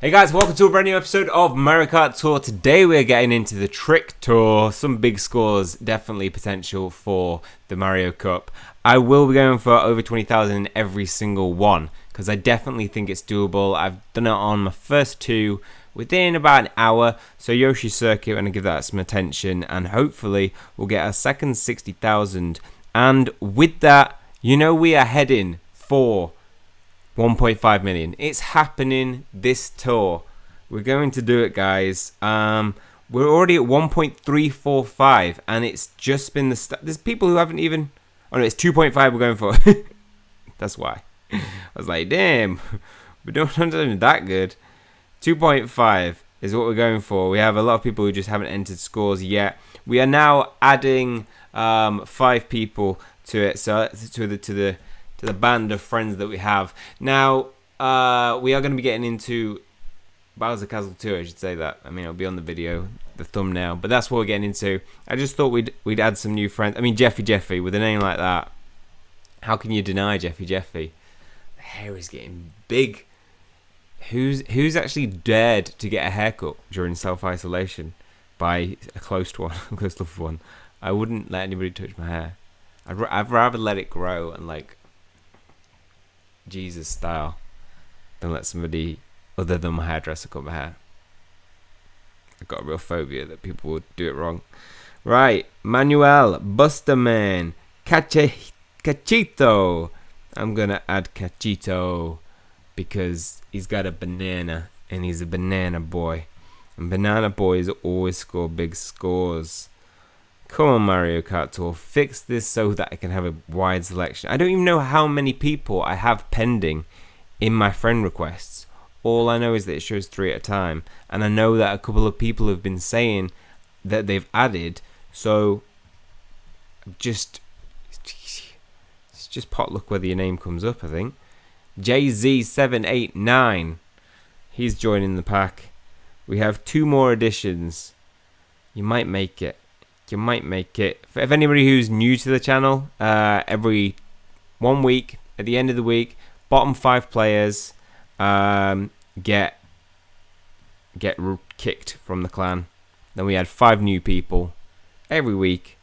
Hey guys, welcome to a brand new episode of Mario Kart Tour. Today we're getting into the Trick Tour. Some big scores, definitely potential for the Mario Cup. I will be going for over 20,000 in every single one, because I definitely think it's doable. I've done it on my first two within about an hour. So Yoshi Circuit, I'm going to give that some attention, and hopefully we'll get a second 60,000. And with that, you know we are heading for 1.5 million. It's happening this tour. We're going to do it, guys. We're already at 1.345, and it's just been the there's people who haven't even. Oh no, it's 2.5 we're going for. That's why. I was like, damn, we're not doing that good. 2.5 is what we're going for. We have a lot of people who just haven't entered scores yet. We are now adding 5 people to it, so to the band of friends that we have. Now, we are going to be getting into Bowser Castle 2, I should say that. I mean, it'll be on the video, the thumbnail, but that's what we're getting into. I just thought we'd add some new friends. I mean, Jeffy, with a name like that, how can you deny Jeffy? The hair is getting big. Who's actually dared to get a haircut during self-isolation by a close loved one? I wouldn't let anybody touch my hair. I'd rather let it grow and like Jesus style than let somebody other than my hairdresser cut my hair. I've got a real phobia that people would do it wrong. Right, Manuel, Busterman, Cachito. I'm gonna add Cachito because he's got a banana and he's a banana boy. And banana boys always score big scores. Come on, Mario Kart Tour, fix this so that I can have a wide selection. I don't even know how many people I have pending in my friend requests. All I know is that it shows 3 at a time. And I know that a couple of people have been saying that they've added. So, it's just potluck whether your name comes up, I think. JZ789. He's joining the pack. We have 2 more additions. You might make it. If anybody who's new to the channel, every 1 week, at the end of the week, bottom 5 players get kicked from the clan. Then we add 5 new people every week.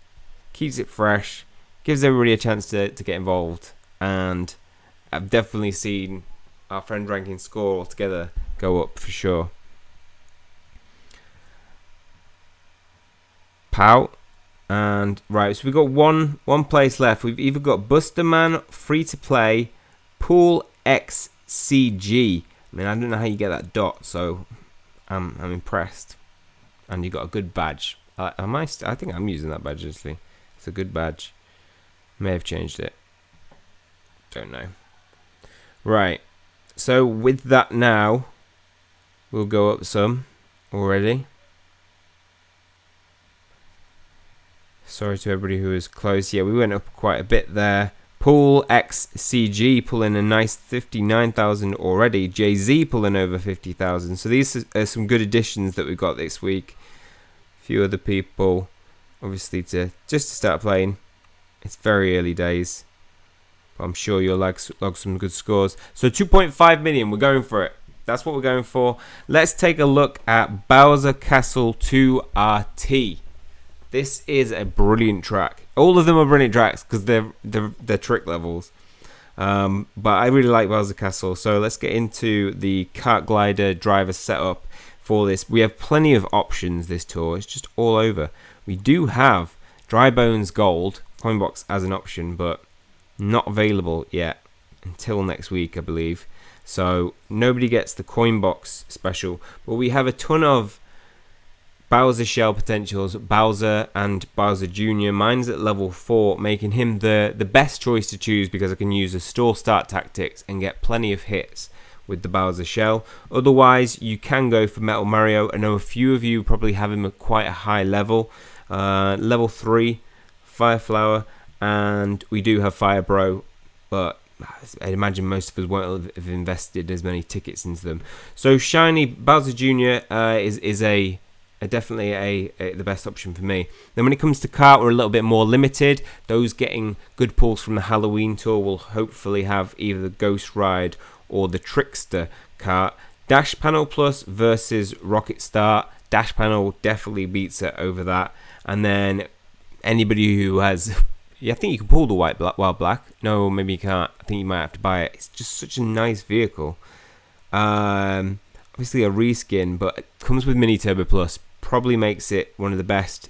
Keeps it fresh, gives everybody a chance to get involved. And I've definitely seen our friend ranking score altogether go up for sure. Pow. And right, so we've got one place left. We've either got Busterman, free to play, Pool XCG. I mean, I don't know how you get that dot, so I'm impressed. And you got a good badge. I think I'm using that badge actually. It's a good badge. May have changed it. Don't know. Right. So with that now, we'll go up some already. Sorry to everybody who was close. Yeah, we went up quite a bit there. Pool XCG pulling a nice 59,000 already. JZ pulling over 50,000. So these are some good additions that we've got this week. A few other people, obviously, just to start playing. It's very early days, but I'm sure you'll log some good scores. So 2.5 million, we're going for it. That's what we're going for. Let's take a look at Bowser Castle 2 RT. This is a brilliant track. All of them are brilliant tracks because they're trick levels. But I really like Bowser Castle. So let's get into the kart glider driver setup for this. We have plenty of options this tour. It's just all over. We do have Dry Bones Gold coin box as an option, but not available yet until next week, I believe. So nobody gets the coin box special. But we have a ton of Bowser Shell potentials, Bowser and Bowser Jr. Mine's at level 4, making him the best choice to choose because I can use a stall start tactics and get plenty of hits with the Bowser Shell. Otherwise, you can go for Metal Mario. I know a few of you probably have him at quite a high level. Level 3, Fire Flower, and we do have Fire Bro, but I imagine most of us won't have invested as many tickets into them. So Shiny Bowser Jr. is definitely the best option for me. Then when it comes to kart, we're a little bit more limited. Those getting good pulls from the Halloween tour will hopefully have either the Ghost Ride or the Trickster kart. Dash Panel Plus versus Rocket Start. Dash Panel definitely beats it over that. And then anybody who has, yeah, I think you can pull the Wild Black. No, maybe you can't. I think you might have to buy it. It's just such a nice vehicle. Obviously a reskin, but it comes with Mini Turbo Plus. Probably makes it one of the best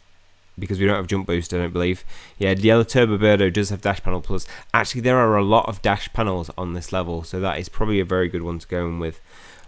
because we don't have jump boost, I don't believe. Yeah, the Yellow Turbo Birdo does have Dash Panel Plus. Actually, there are a lot of dash panels on this level, so that is probably a very good one to go in with.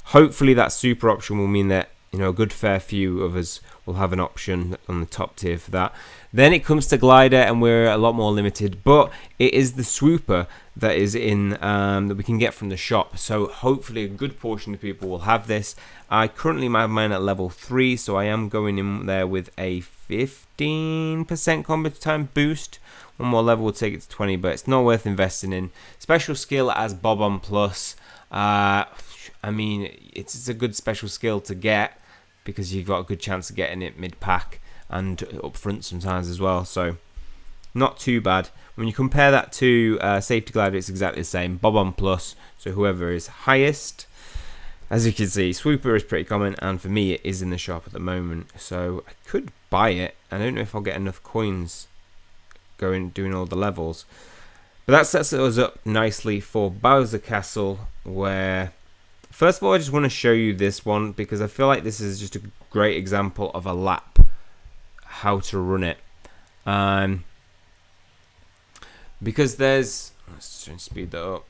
Hopefully that super option will mean that, you know, a good fair few of us will have an option on the top tier for that. Then it comes to Glider, and we're a lot more limited, but it is the Swooper that is in that we can get from the shop. So hopefully a good portion of people will have this. I currently have mine at level 3, so I am going in there with a 15% combat time boost. One more level will take it to 20, but it's not worth investing in. Special skill as Bob on Plus. I mean, it's a good special skill to get because you've got a good chance of getting it mid-pack and up front sometimes as well. So not too bad. When you compare that to Safety Glider, it's exactly the same. Bob on Plus, so whoever is highest. As you can see, Swooper is pretty common, and for me it is in the shop at the moment. So I could buy it. I don't know if I'll get enough coins doing all the levels. But that sets us up nicely for Bowser Castle, where first of all I just want to show you this one because I feel like this is just a great example of a lap, how to run it. Because let's try and speed that up.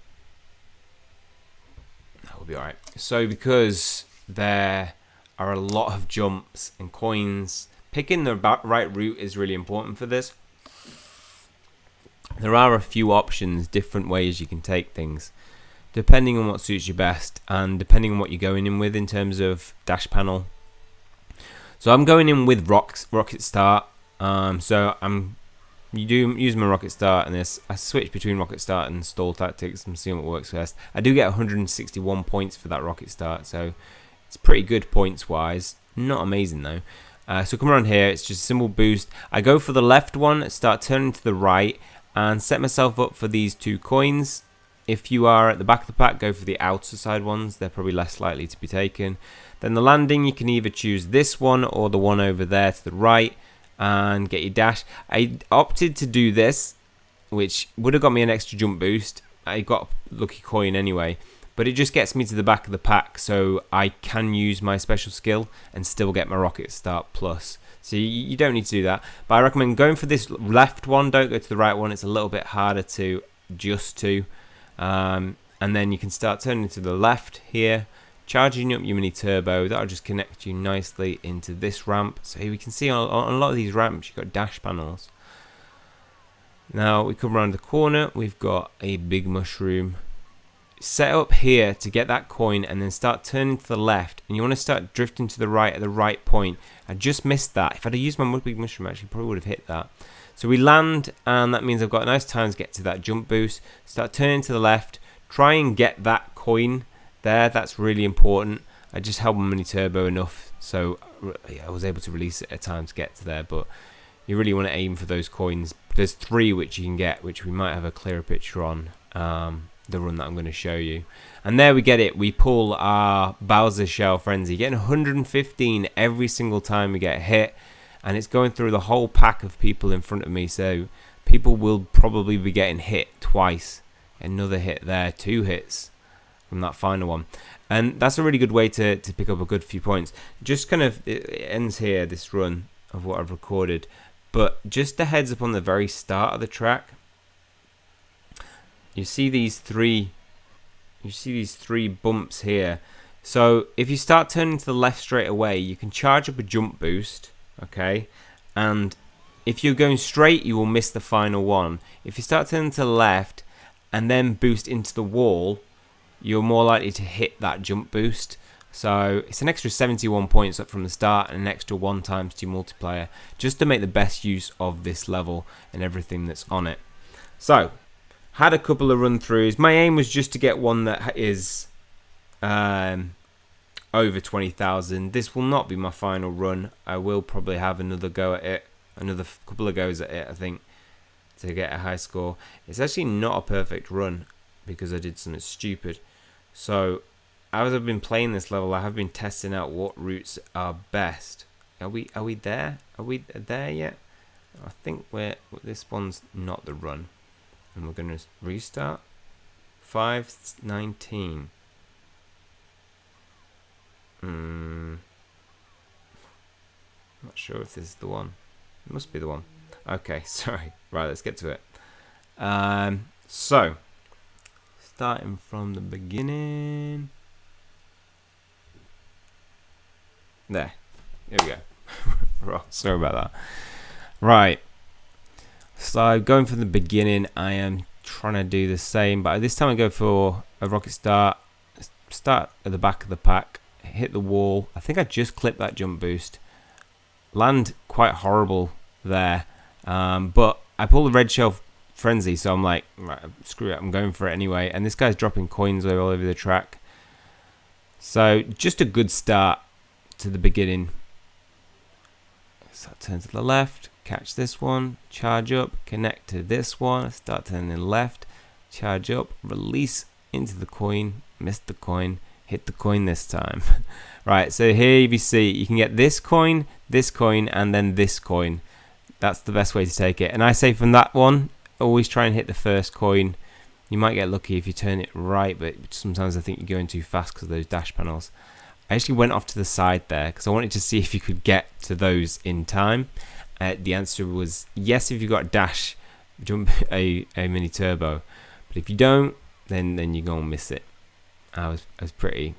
That will be alright. So because there are a lot of jumps and coins, picking the right route is really important for this. There are a few options, different ways you can take things, depending on what suits you best and depending on what you're going in with in terms of dash panel. So I'm going in with Rocket Start. So I'm use my Rocket Start, and I switch between Rocket Start and Stall Tactics and see what works best. I do get 161 points for that Rocket Start, so it's pretty good points wise. Not amazing though. So come around here, it's just a simple boost. I go for the left one, start turning to the right, and set myself up for these 2 coins. If you are at the back of the pack, go for the outer side ones. They're probably less likely to be taken. Then the landing, you can either choose this one or the one over there to the right and get your dash. I opted to do this, which would have got me an extra jump boost. I got a lucky coin anyway, but it just gets me to the back of the pack, so I can use my special skill and still get my Rocket Start Plus. So you don't need to do that, but I recommend going for this left one. Don't go to the right one. It's a little bit harder to adjust to. And then you can start turning to the left here, charging up your Mini Turbo. That'll just connect you nicely into this ramp. So we can see on a lot of these ramps, you've got dash panels. Now we come around the corner, we've got a big mushroom. Set up here to get that coin and then start turning to the left, and you want to start drifting to the right at the right point. I just missed that. If I'd have used my big mushroom, actually probably would have hit that. So we land, and that means I've got a nice time to get to that jump boost. Start turning to the left, try and get that coin there. That's really important. I just held my Mini Turbo enough, so I was able to release it at time to get to there. But you really want to aim for those coins. There's 3 which you can get, which we might have a clearer picture on the run that I'm going to show you. And there we get it. We pull our Bowser Shell Frenzy, getting 115 every single time we get hit, and it's going through the whole pack of people in front of me, so people will probably be getting hit twice. Another hit there, 2 hits from that final one, and that's a really good way to pick up a good few points. Just kind of, it ends here, this run of what I've recorded, but just a heads up on the very start of the track, you see these three bumps here. So if you start turning to the left straight away, you can charge up a jump boost, okay, and if you're going straight, you will miss the final one. If you start turning to the left and then boost into the wall, you're more likely to hit that jump boost. So it's an extra 71 points up from the start and an extra 1 times 2 multiplier, just to make the best use of this level and everything that's on it. So had a couple of run throughs. My aim was just to get one that is over 20,000. This will not be my final run. I will probably have another go at it, another couple of goes at it, I think, to get a high score. It's actually not a perfect run because I did something stupid. So as I've been playing this level, I have been testing out what routes are best. Are we there? Are we there yet? I think this one's not the run. And we're going to restart. 5:19. Not sure if this is the one. It must be the one. Okay, sorry. Right, let's get to it. So, starting from the beginning. There we go. Sorry about that. Right. So, going from the beginning, I am trying to do the same, but this time I go for a rocket start. Start at the back of the pack. Hit the wall. I think I just clipped that jump boost. Land quite horrible there. But I pull the red shell frenzy, so I'm like, right, screw it, I'm going for it anyway. And this guy's dropping coins all over the track. So just a good start to the beginning. So turn to the left, catch this one, charge up, connect to this one, start turning left, charge up, release into the coin, missed the coin, hit the coin this time. Right, so here you see you can get this coin, and then this coin. That's the best way to take it. And I say from that one, always try and hit the first coin. You might get lucky if you turn it right, but sometimes I think you're going too fast because of those dash panels. I actually went off to the side there because I wanted to see if you could get to those in time. The answer was yes if you got dash, jump a mini turbo. But if you don't, then you're going to miss it. I was pretty...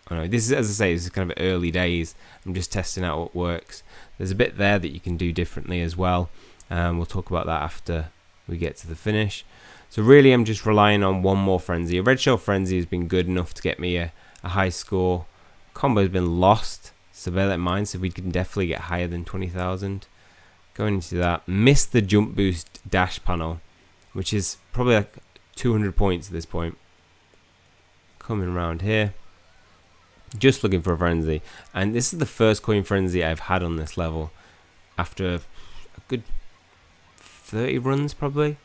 I know, this is, as I say, this is kind of early days. I'm just testing out what works. There's a bit there that you can do differently as well. We'll talk about that after we get to the finish. So really I'm just relying on one more frenzy. A red shell frenzy has been good enough to get me a high score. Combo's been lost, so bear that in mind. So we can definitely get higher than 20,000. Going into that, missed the jump boost dash panel, which is probably like 200 points at this point. Coming around here. Just looking for a frenzy, and this is the first coin frenzy I've had on this level after a good 30 runs probably.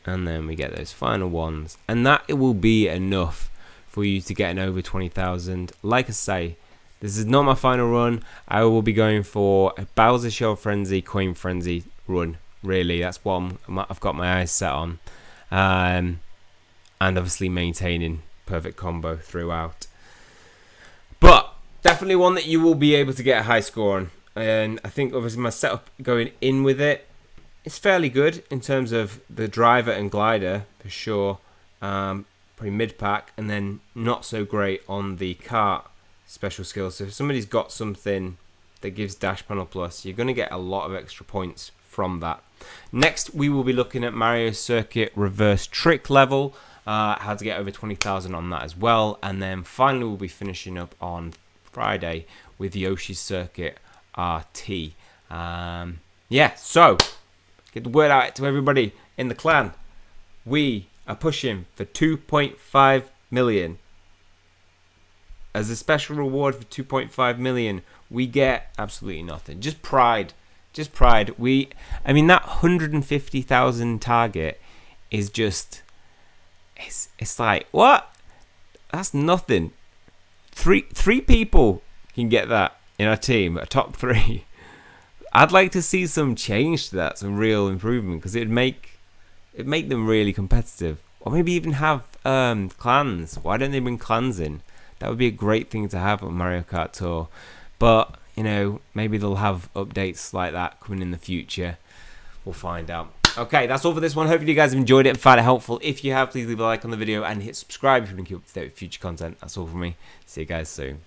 And then we get those final ones, and that it will be enough for you to get an over 20,000. Like I say, this is not my final run. I will be going for a Bowser Shell Frenzy, Coin Frenzy run. Really, that's what I've got my eyes set on, and obviously maintaining perfect combo throughout. But definitely one that you will be able to get a high score on. And I think obviously my setup going in with it is fairly good in terms of the driver and glider for sure. Probably mid pack, and then not so great on the kart special skills. So if somebody's got something that gives dash panel plus, you're going to get a lot of extra points from that. Next we will be looking at Mario Circuit reverse trick level. How to get over 20,000 on that as well, and then finally we'll be finishing up on Friday with Yoshi's Circuit RT. Yeah, so get the word out to everybody in the clan. We are pushing for 2.5 million. As a special reward for 2.5 million, we get absolutely nothing. Just pride. Just pride. I mean, that 150,000 target is just... It's like, what? That's nothing. Three people can get that in our team, a top 3. I'd like to see some change to that, some real improvement, because it'd make them really competitive. Or maybe even have clans. Why don't they bring clans in? That would be a great thing to have on Mario Kart Tour. But, you know, maybe they'll have updates like that coming in the future. We'll find out. Okay, that's all for this one. Hopefully you guys have enjoyed it and found it helpful. If you have, please leave a like on the video and hit subscribe if you want to keep up to date with future content. That's all from me. See you guys soon.